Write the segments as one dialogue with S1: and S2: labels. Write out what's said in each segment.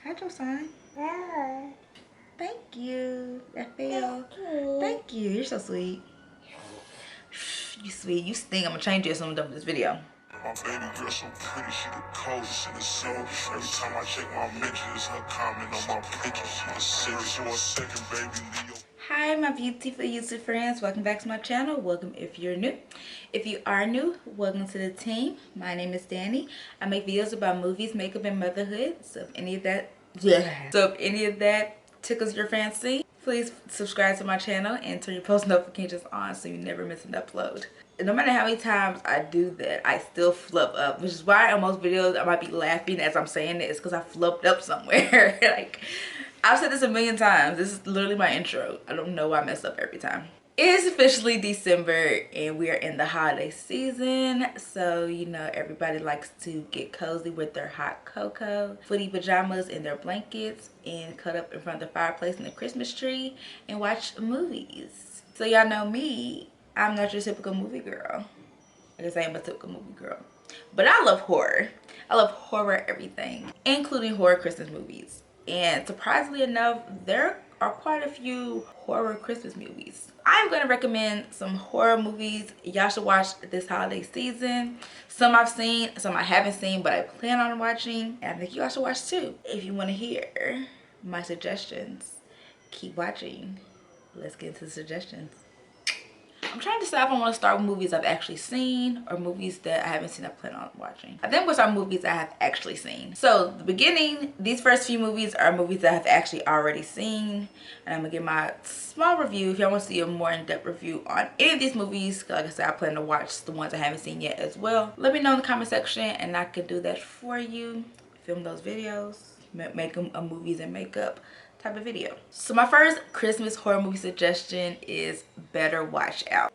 S1: Hide your sign.
S2: No.
S1: Thank you. That fell.
S2: Thank
S1: Thank you. You're so sweet. You sweet. You stink. I'm gonna change you as soon as I'm done with this video.
S3: My baby girl so pretty, she the coldest in the soul. Every time I check my mentions, her comment on my picture, she was serious for a second, baby Leo.
S1: Hi my beautiful YouTube friends, welcome back to my channel. Welcome if you're new. If you are new, welcome to the team. My name is Danny. I make videos about movies, makeup, and motherhood. So if any of that tickles your fancy, please subscribe to my channel and turn your post notifications on so you never miss an upload. No matter how many times I do that, I still flub up, which is why on most videos I might be laughing as I'm saying it. It's because I flubbed up somewhere. Like, I've said this a million times. This is literally my intro. I don't know why I mess up every time. It is officially December and we are in the holiday season. So, you know, everybody likes to get cozy with their hot cocoa, footy pajamas, and their blankets, and cut up in front of the fireplace and the Christmas tree and watch movies. So y'all know me, I'm not your typical movie girl. I guess I am a typical movie girl. But I love horror. I love horror everything, including horror Christmas movies. And surprisingly enough, there are quite a few horror Christmas movies. I'm going to recommend some horror movies y'all should watch this holiday season. Some I've seen, some I haven't seen, but I plan on watching. And I think you all should watch too. If you want to hear my suggestions, keep watching. Let's get into the suggestions. I'm trying to decide if I want to start with movies I've actually seen or movies that I haven't seen I plan on watching. I think we'll start movies I have actually seen. So the beginning, these first few movies are movies that I've actually already seen. And I'm going to give my small review. If y'all want to see a more in-depth review on any of these movies, like I said, I plan to watch the ones I haven't seen yet as well. Let me know in the comment section and I can do that for you. Film those videos, make them a movies and makeup type of video. So my first Christmas horror movie suggestion is Better Watch Out.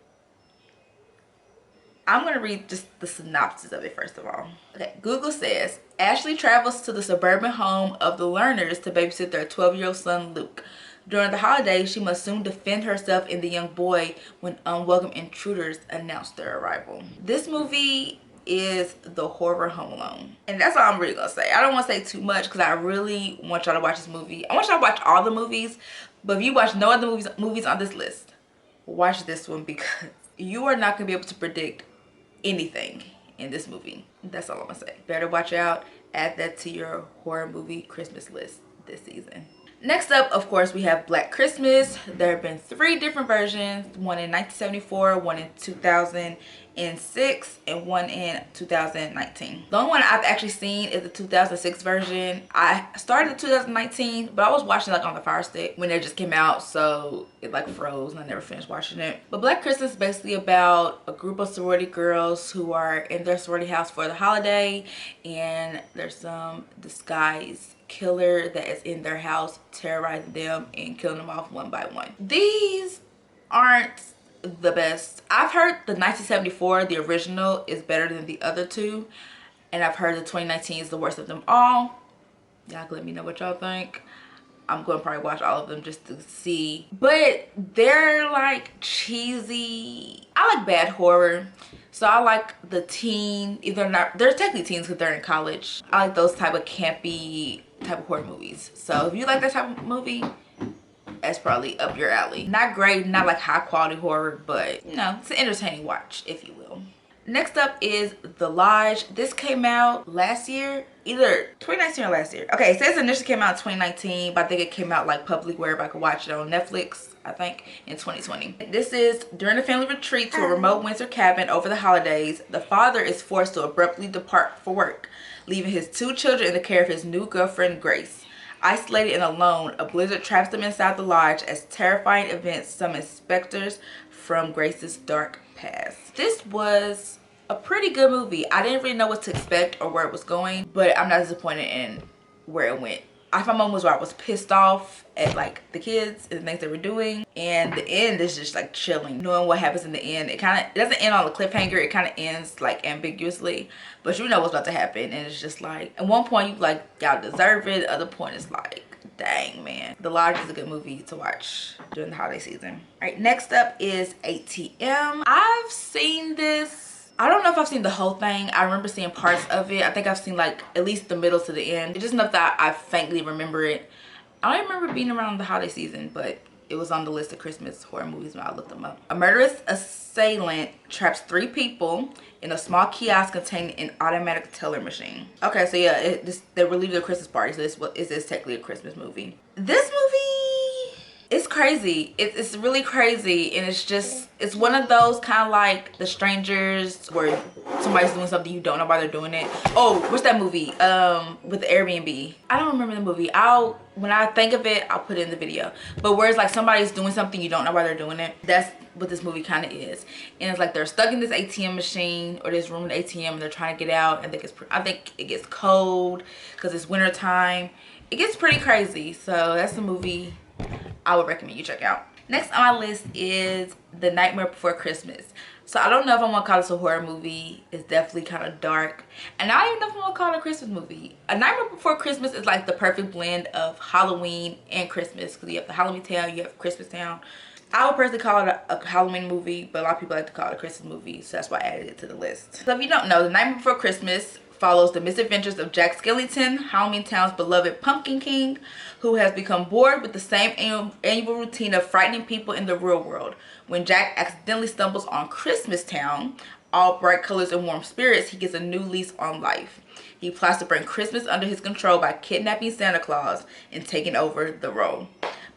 S1: I'm going to read just the synopsis of it first of all. Okay, Google says, Ashley travels to the suburban home of the Learners to babysit their 12-year-old son Luke. During the holidays, she must soon defend herself and the young boy when unwelcome intruders announce their arrival. This movie is the horror Home Alone, and that's all I'm really gonna say. I don't want to say too much because I really want y'all to watch this movie. I want y'all to watch all the movies, but if you watch no other movies on this list, watch this one because you are not gonna be able to predict anything in this movie. That's all I'm gonna say. Better watch out. Add that to your horror movie Christmas list this season. Next up, of course, we have Black Christmas. There have been 3 different versions, one in 1974, one in 2006, and one in 2019. The only one I've actually seen is the 2006 version. I started the 2019, but I was watching like on the Fire Stick when it just came out, so it like froze and I never finished watching it. But Black Christmas is basically about a group of sorority girls who are in their sorority house for the holiday, and there's some disguised killer that is in their house terrorizing them and killing them off one by one. These aren't the best. I've heard the 1974, the original, is better than the other 2, and I've heard the 2019 is the worst of them all. Y'all can let me know what y'all think. I'm going to probably watch all of them just to see, but they're like cheesy. I like bad horror, so I like the teen, either not, they're technically teens because they're in college. I like those type of campy type of horror movies. So if you like that type of movie, that's probably up your alley. Not great, not like high quality horror, but you know, it's an entertaining watch, if you will. Next up is The Lodge. This came out last year, either 2019 or last year. Okay, it says it initially came out in 2019, but I think it came out like publicly where everybody could watch it on Netflix, I think, in 2020. This is during a family retreat to a remote winter cabin over the holidays. The father is forced to abruptly depart for work, leaving his 2 children in the care of his new girlfriend, Grace. Isolated and alone, a blizzard traps them inside the lodge as terrifying events summon specters from Grace's dark past. This was a pretty good movie. I didn't really know what to expect or where it was going, but I'm not disappointed in where it went. I found moments where I was pissed off at like the kids and the things they were doing, and the end is just like chilling, knowing what happens in the end. It doesn't end on a cliffhanger, it kind of ends like ambiguously, but you know what's about to happen, and it's just like at one point you like y'all deserve it, the other point is like dang man. The Lodge is a good movie to watch during the holiday season. All right, next up is ATM. I've seen this. I don't know if I've seen the whole thing. I remember seeing parts of it. I think I've seen like at least the middle to the end. It's just enough that I faintly remember it. I don't remember being around the holiday season, but it was on the list of Christmas horror movies when I looked them up. A murderous assailant traps 3 people in a small kiosk containing an automatic teller machine. Okay, so yeah, they were leaving a Christmas party, so this is technically a Christmas movie. This movie, it's crazy. It's really crazy, and it's one of those kind of like The Strangers where somebody's doing something you don't know why they're doing it. Oh, what's that movie with the Airbnb? I don't remember the movie. When I think of it, I'll put it in the video. But where it's like somebody's doing something you don't know why they're doing it, that's what this movie kind of is. And it's like they're stuck in this ATM machine or this room in the ATM, and they're trying to get out, and I think it gets cold because it's winter time. It gets pretty crazy. So that's the movie I would recommend you check out. Next on my list is The Nightmare Before Christmas. So I don't know if I want to call this a horror movie. It's definitely kind of dark. And I don't even know if I want to call it a Christmas movie. A Nightmare Before Christmas is like the perfect blend of Halloween and Christmas. Because you have the Halloween Town, you have Christmas Town. I would personally call it a Halloween movie, but a lot of people like to call it a Christmas movie. So that's why I added it to the list. So if you don't know, The Nightmare Before Christmas follows the misadventures of Jack Skellington, Halloween Town's beloved Pumpkin King, who has become bored with the same annual routine of frightening people in the real world. When Jack accidentally stumbles on Christmas Town, all bright colors and warm spirits, he gets a new lease on life. He plots to bring Christmas under his control by kidnapping Santa Claus and taking over the role.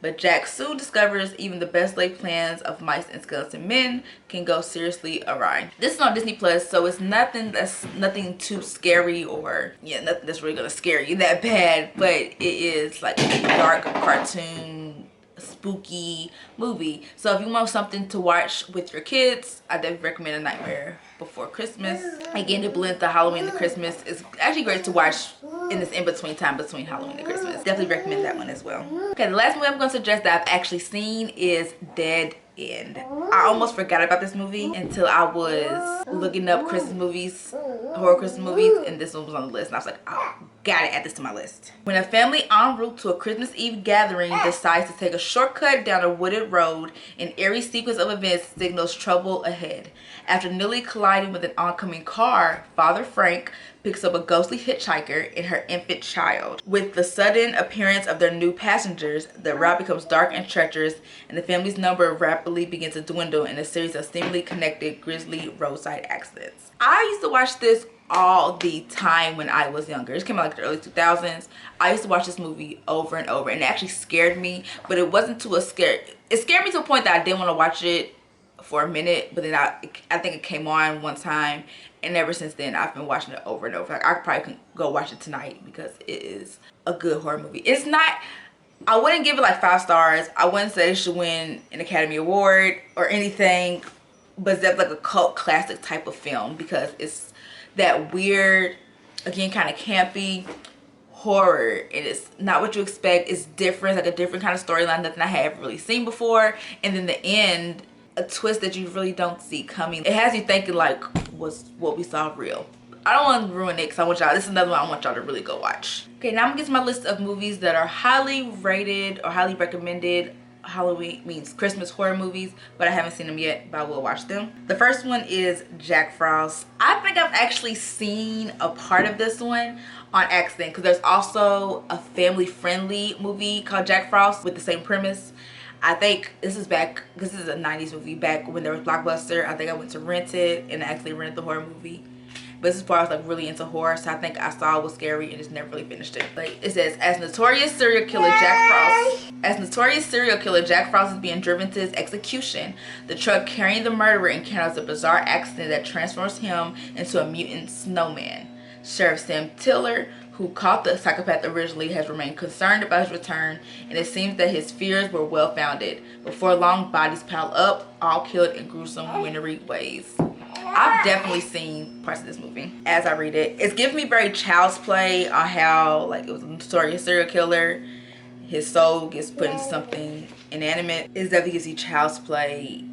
S1: But Jack soon discovers even the best laid plans of mice and skeleton men can go seriously awry. This is on Disney Plus, so it's nothing too scary, or nothing that's really gonna scare you that bad. But it is like a dark cartoon, spooky movie. So if you want something to watch with your kids, I definitely recommend A Nightmare Before Christmas. Again, it blends the Halloween and Christmas. It's actually great to watch in this in-between time between Halloween and Christmas. Definitely recommend that one as well. Okay, the last movie I'm going to suggest that I've actually seen is Dead End. I almost forgot about this movie until I was looking up Christmas movies, horror Christmas movies, and this one was on the list, and I was like, oh, gotta add this to my list. When a family en route to a Christmas Eve gathering decides to take a shortcut down a wooded road, an eerie sequence of events signals trouble ahead. After nearly colliding with an oncoming car, Father Frank picks up a ghostly hitchhiker and her infant child. With the sudden appearance of their new passengers, the route becomes dark and treacherous, and the family's number rapidly begins to dwindle in a series of seemingly connected grisly roadside accidents. I used to watch this all the time when I was younger. It came out like the early 2000s. I used to watch this movie over and over, and it actually scared me, but it wasn't to a scare. It scared me to a point that I didn't want to watch it for a minute, but then I think it came on one time, and ever since then I've been watching it over and over. Like, I probably can go watch it tonight because it is a good horror movie. It's not, I wouldn't give it like 5 stars. I wouldn't say it should win an Academy Award or anything, but it's definitely like a cult classic type of film because it's that weird, again, kind of campy horror, and it's not what you expect. It's different, like a different kind of storyline, nothing I had really seen before, and then the end, a twist that you really don't see coming. It has you thinking like, was what we saw real? I don't want to ruin it because I want y'all, this is another one I want y'all to really go watch. Okay, now I'm gonna get to my list of movies that are highly rated or highly recommended Halloween means Christmas horror movies, but I haven't seen them yet, but I will watch them. The first one is Jack Frost. I think I've actually seen a part of this one on accident because there's also a family-friendly movie called Jack Frost with the same premise. I think this is back, this is a 90s movie, back when there was Blockbuster. I think I went to rent it and I actually rented the horror movie. But this is part I was like really into horror, so I think I saw it was scary and just never really finished it. Like it says, as notorious serial killer Jack Frost is being driven to his execution, the truck carrying the murderer encounters a bizarre accident that transforms him into a mutant snowman. Sheriff Sam Tiller, who caught the psychopath originally, has remained concerned about his return, and it seems that his fears were well founded. Before long, bodies pile up, all killed in gruesome, wintry ways. I've definitely seen parts of this movie as I read it. It's giving me very Child's Play on how like it was a notorious serial killer. His soul gets put into something inanimate. It definitely gives you Child's Play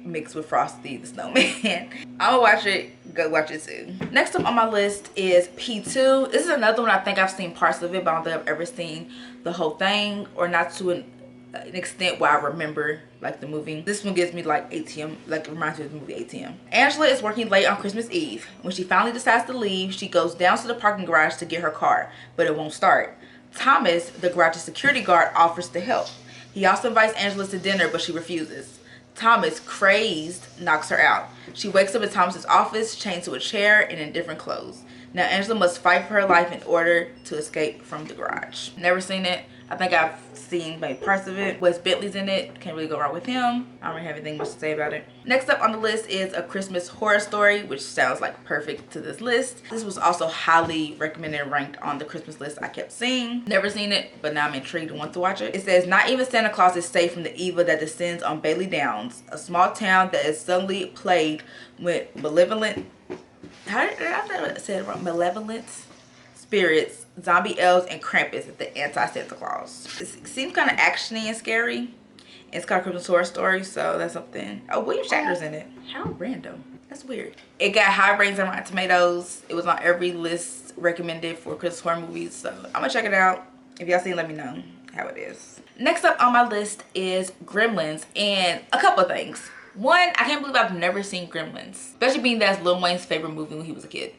S1: mixed with Frosty the Snowman. I'm gonna watch it, go watch it too. Next up on my list is P2. This is another one I think I've seen parts of it, but I don't think I've ever seen the whole thing, or not to an extent where I remember like the movie. This one gives me like ATM, like it reminds me of the movie ATM. Angela is working late on Christmas Eve. When she finally decides to leave, she goes down to the parking garage to get her car, but it won't start. Thomas, the garage's security guard, offers to help. He also invites Angela to dinner, but she refuses. Thomas, crazed, knocks her out. She wakes up in Thomas's office, chained to a chair and in different clothes. Now Angela must fight for her life in order to escape from the garage. Never seen it. I think I've seen maybe parts of it. Wes Bentley's in it. Can't really go wrong with him. I don't really have anything much to say about it. Next up on the list is A Christmas Horror Story, which sounds like perfect to this list. This was also highly recommended and ranked on the Christmas list I kept seeing. Never seen it, but now I'm intrigued and want to watch it. It says, not even Santa Claus is safe from the evil that descends on Bailey Downs, a small town that is suddenly plagued with malevolent, how did I say it wrong? Malevolent spirits, zombie elves, and Krampus at the anti-Santa Claus. It seems kind of actiony and scary. It's called Christmas Horror Story, so that's something. Oh, William Shatner's in it. How random. That's weird. It got high ratings on Rotten Tomatoes. It was on every list recommended for Christmas horror movies, so I'm gonna check it out. If y'all seen, let me know how it is. Next up on my list is Gremlins, and a couple of things. One, I can't believe I've never seen Gremlins, especially being that's Lil Wayne's favorite movie when he was a kid.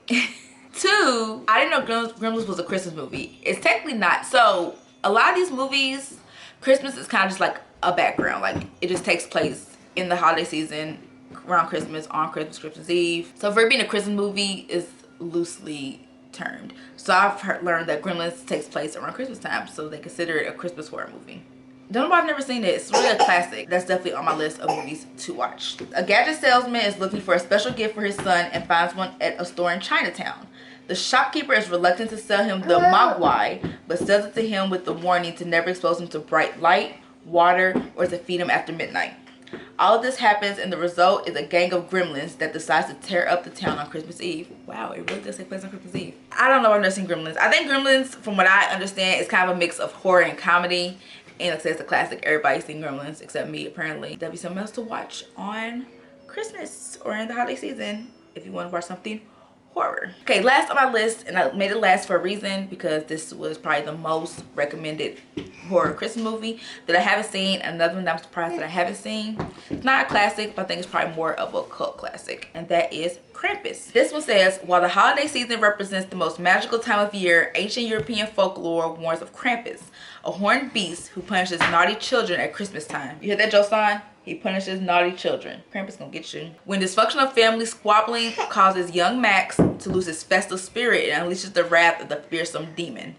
S1: Two, I didn't know Gremlins was a Christmas movie. It's technically not. So a lot of these movies, Christmas is kind of just like a background. Like it just takes place in the holiday season, around Christmas, on Christmas, Christmas Eve. So for it being a Christmas movie is loosely termed. So I've learned that Gremlins takes place around Christmas time, so they consider it a Christmas horror movie. Don't know why I've never seen it. It's really a classic. That's definitely on my list of movies to watch. A gadget salesman is looking for a special gift for his son and finds one at a store in Chinatown. The shopkeeper is reluctant to sell him the mogwai, but sells it to him with the warning to never expose him to bright light, water, or to feed him after midnight. All of this happens, and the result is a gang of gremlins that decides to tear up the town on Christmas Eve. Wow, it really does take place on Christmas Eve. I don't know if I've never seen Gremlins. I think Gremlins, from what I understand, is kind of a mix of horror and comedy. And like I said, it's a classic. Everybody's seen Gremlins except me, apparently. That'd be something else to watch on Christmas or in the holiday season if you want to watch something horror. Okay, last on my list, and I made it last for a reason because this was probably the most recommended horror Christmas movie that I haven't seen. Another one that I'm surprised that I haven't seen. It's not a classic, but I think it's probably more of a cult classic, and that is Krampus. This one says, while the holiday season represents the most magical time of year, ancient European folklore warns of Krampus, a horned beast who punishes naughty children at Christmas time. You hear that, Josan? He punishes naughty children. Krampus gonna get you. When dysfunctional family squabbling causes young Max to lose his festive spirit and unleashes the wrath of the fearsome demon.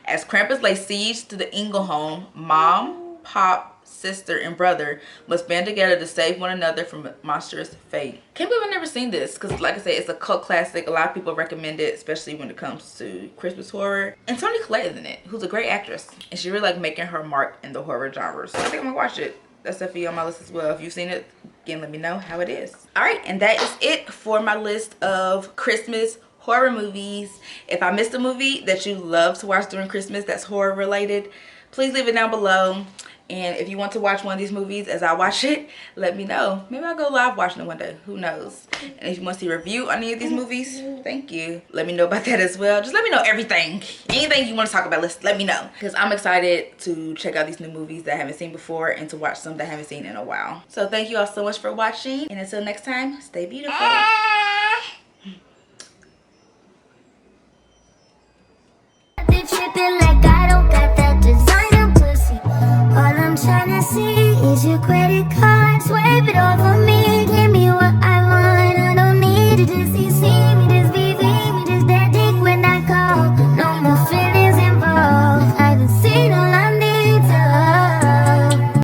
S1: As Krampus lays siege to the Engel home, mom, pop, sister, and brother must band together to save one another from monstrous fate. Can't believe I've never seen this because, like I said, it's a cult classic. A lot of people recommend it, especially when it comes to Christmas horror. And Toni Collette is in it, who's a great actress. And she's really like making her mark in the horror genre. So I think I'm gonna watch it. That's definitely on my list as well. If you've seen it, again, let me know how it is. All right, and that is it for my list of Christmas horror movies. If I missed a movie that you love to watch during Christmas that's horror related, please leave it down below. And if you want to watch one of these movies as I watch it, let me know. Maybe I'll go live watching it one day. Who knows? And if you want to see a review on any of these movies, thank you. Let me know about that as well. Just let me know everything. Anything you want to talk about, let me know. Because I'm excited to check out these new movies that I haven't seen before and to watch some that I haven't seen in a while. So thank you all so much for watching. And until next time, stay beautiful.
S2: All I'm trying to see is your credit.